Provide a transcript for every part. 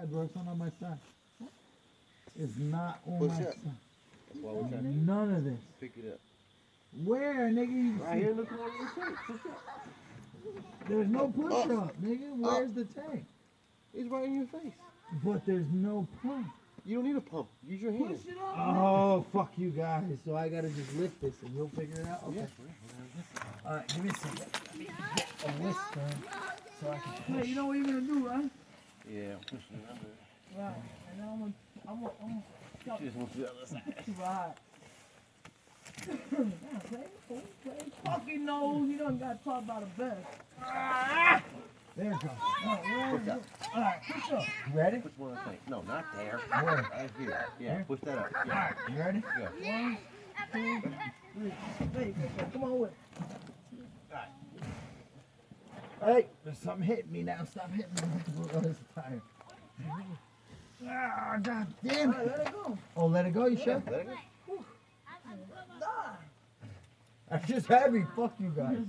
side, bro. It's not on my side. It's not on my side. None of this. Pick it up. Where, nigga? Right here in the corner of the tank. Push up. There's no push up, nigga. Where's the tank? It's right in your face. But there's no pump. You don't need a pump. Use your hand. Push it up. Oh, fuck you guys. So I gotta just lift this and you'll figure it out? Okay. Yeah. Alright, give me a second. Let me get a whisker so I can Hey, push. you know what you're gonna do, right? Yeah, I'm pushing it under. Right. And then I'm gonna She just wants the other side. right. Play fucking nose. You done got taught by the best. There it goes. Push up. Alright, push up. You ready? Push one of the tank. No, not there. Where? Right here. Yeah, Here? push that up. Yeah. You ready? Yeah. 1, 2, 3. There you go. Come on with it. Hey, there's something hitting me now. Stop hitting me. Oh, this is tired. Ah, god damn Alright, it. let it go. Oh, let it go, you sure? Let it go. Die. That's just heavy. Fuck you guys.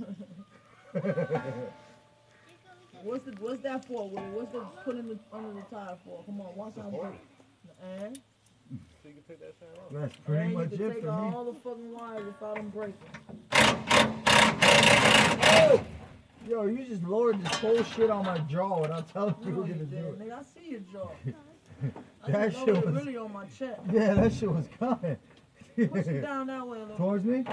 What's that for, Willie? What's the putting it under the tire for? Come on, watch how break. And So you can take that side off. That's pretty much you can it take for me. all the fucking wires without them breaking. Oh! Yo, you just lowered this whole shit on my jaw without telling me you No, were you gonna do didn't, it. nigga. I see your jaw. I That just shit lowered it was- really on my chest. Yeah, that shit was coming. Push it down that way a little. Towards me?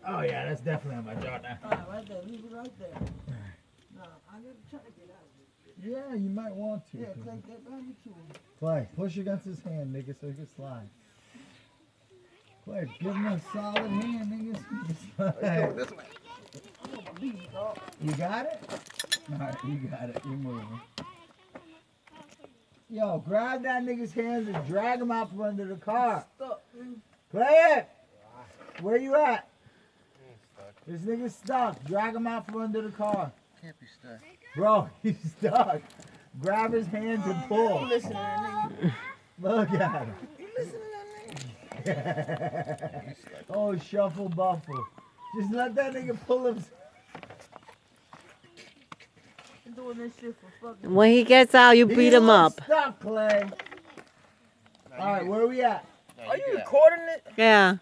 Oh yeah, that's definitely on my jaw now. Alright, right there. Leave it right there. Now, I gotta try to get out of it. Yeah, you might want to. Yeah, Clay, get back to him. Clay, push against his hand, nigga, so he can slide. Clay, give him a solid hand, nigga, so he can slide. This way. I'm gonna beat it, dog. You got it? Alright, you got it. You're moving. Yo, grab that nigga's hands and drag him out from under the car. Stuck, man. Clay, where you at? This nigga's stuck. Drag him out from under the car. Can't be stuck. Bro, he's stuck. Grab his hands and pull. Listen to that nigga. Look at him. You listen to that nigga. Oh, shuffle buffle. Just let that nigga pull him. Been doing this shit for fucking. When he gets out, you beat him up. Stuck, Clay. All right, where we at? Are you recording it? Yeah.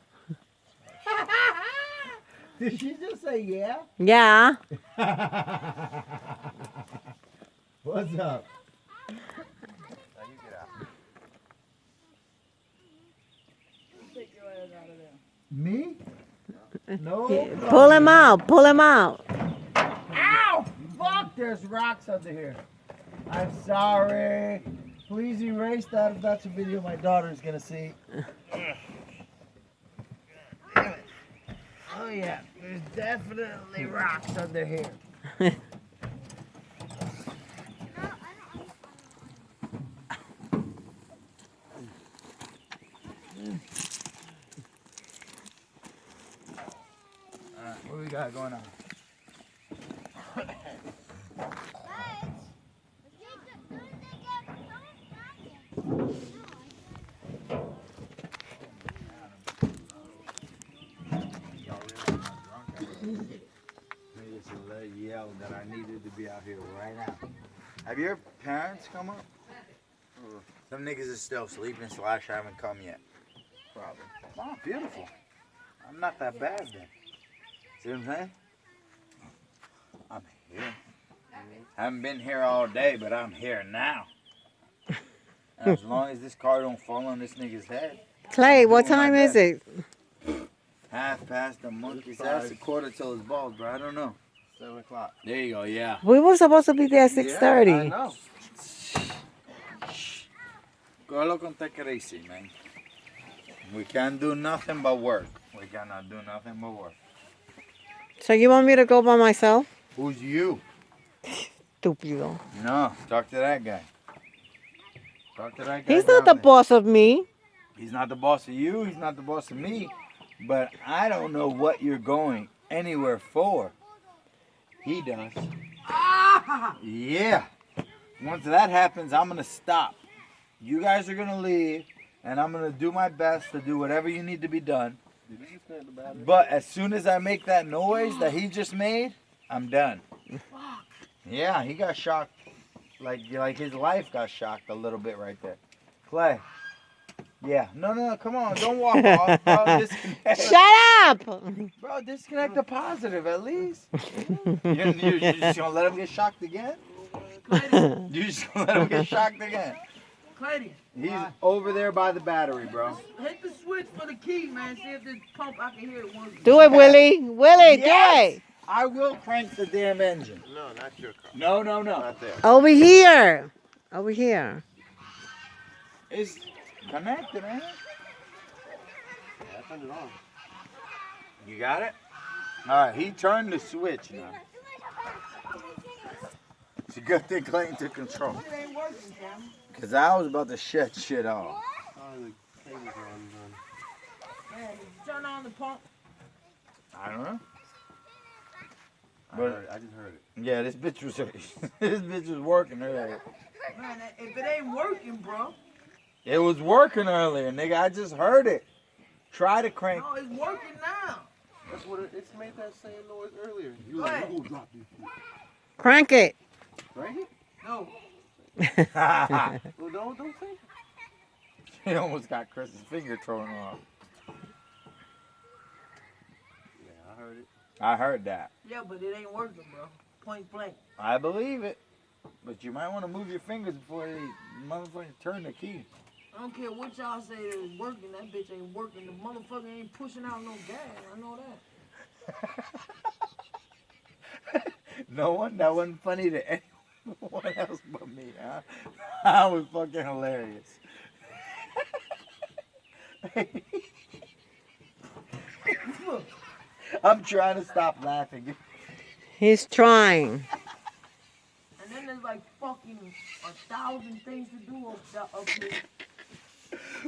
Did she just say yeah? Yeah. What's up? Now you get out. Take your ass out of there. Me? No. Pull him out. Pull him out. Ow! Fuck, there's rocks under here. I'm sorry. Please erase that if that's a video my daughter's gonna see. Oh yeah, there's definitely rocks under here. Alright, what we got going on? Made us a little yell that I needed to be out here right now. Have your parents come up? Some niggas is still sleeping, / haven't come yet. Probably. Oh, beautiful. I'm not that bad then. See what I'm saying? I'm here. Haven't been here all day, but I'm here now. And as long as this car don't fall on this nigga's head. Clay, what Doing my time is best. it? 1:30 the monkey's ass, 1/4 till his balls, bro. I don't know. 7 o'clock. There you go, yeah. We were supposed to be there at Yeah, I 6:30. know. Go look on take it easy, man. We can't do nothing but work. We cannot do nothing but work. So you want me to go by myself? Who's you? Stupido. No, talk to that guy. Talk to that guy. He's not the down there. boss of me. He's not the boss of you. He's not the boss of me. But I don't know what you're going anywhere for. He does. Yeah. Once that happens, I'm going to stop. You guys are going to leave, and I'm going to do my best to do whatever you need to be done. Did you just connect the battery? But as soon as I make that noise that he just made, I'm done. Yeah, he got shocked. Like his life got shocked a little bit right there. Clay. Yeah. No, come on. Don't walk off, bro. Disconnect. Shut up! Bro, disconnect the positive at least. You're just gonna let him get shocked again? Clayton, You're just gonna let him get shocked again? Clayton, He's over there by the battery, bro. hit the switch for the key, man. See if this pump, I can hear it once. Do it, Willie. Willie, Yes! do it. I will crank the damn engine. No, not your car. No. Not there. Over here. Over here. It's connected, man. Yeah, I turned it on. You got it? Alright, he turned the switch now. It's a good thing Clayton took control. It ain't working, Cam. Because I was about to shut shit off. Oh, the cable's on. Man, did you turn on the pump? I don't know. I just heard it. Yeah, this bitch was working earlier. Man, if it ain't working, bro. It was working earlier, nigga. I just heard it. Try to crank. No, it's working now. That's what it's made that same noise earlier. You Go like, ahead. you gonna drop this shit. Crank it. Right? No. Well, don't say it. He almost got Chris's finger thrown off. Yeah, I heard it. I heard that. Yeah, but it ain't working, bro. Point blank. I believe it. But you might want to move your fingers before they motherfucking turn the key. I don't care what y'all say is working. That bitch ain't working. The motherfucker ain't pushing out no gas. I know that. That wasn't funny to anyone else but me, huh? That was fucking hilarious. I'm trying to stop laughing. He's trying. And then there's like fucking 1,000 things to do up here.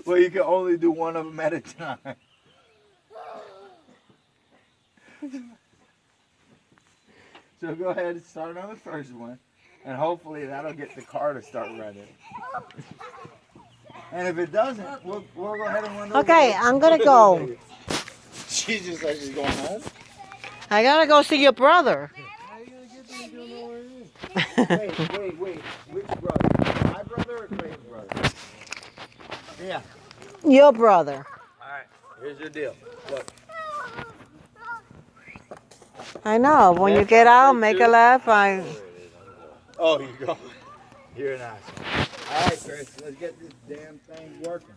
Well, you can only do one of them at a time. So go ahead and start on the first one. And hopefully that'll get the car to start running. And if it doesn't, we'll go ahead and run over. Okay, I'm gonna go. She's just like she's going home. I gotta go see your brother. How you gonna get there if you don't know where it is? Wait. Which brother? My brother or Clayton's brother? Yeah. Your brother. Alright, here's your deal. Look. I know. When you get out, make a left. Oh, you go. You're an asshole. Alright, Chris, let's get this damn thing working.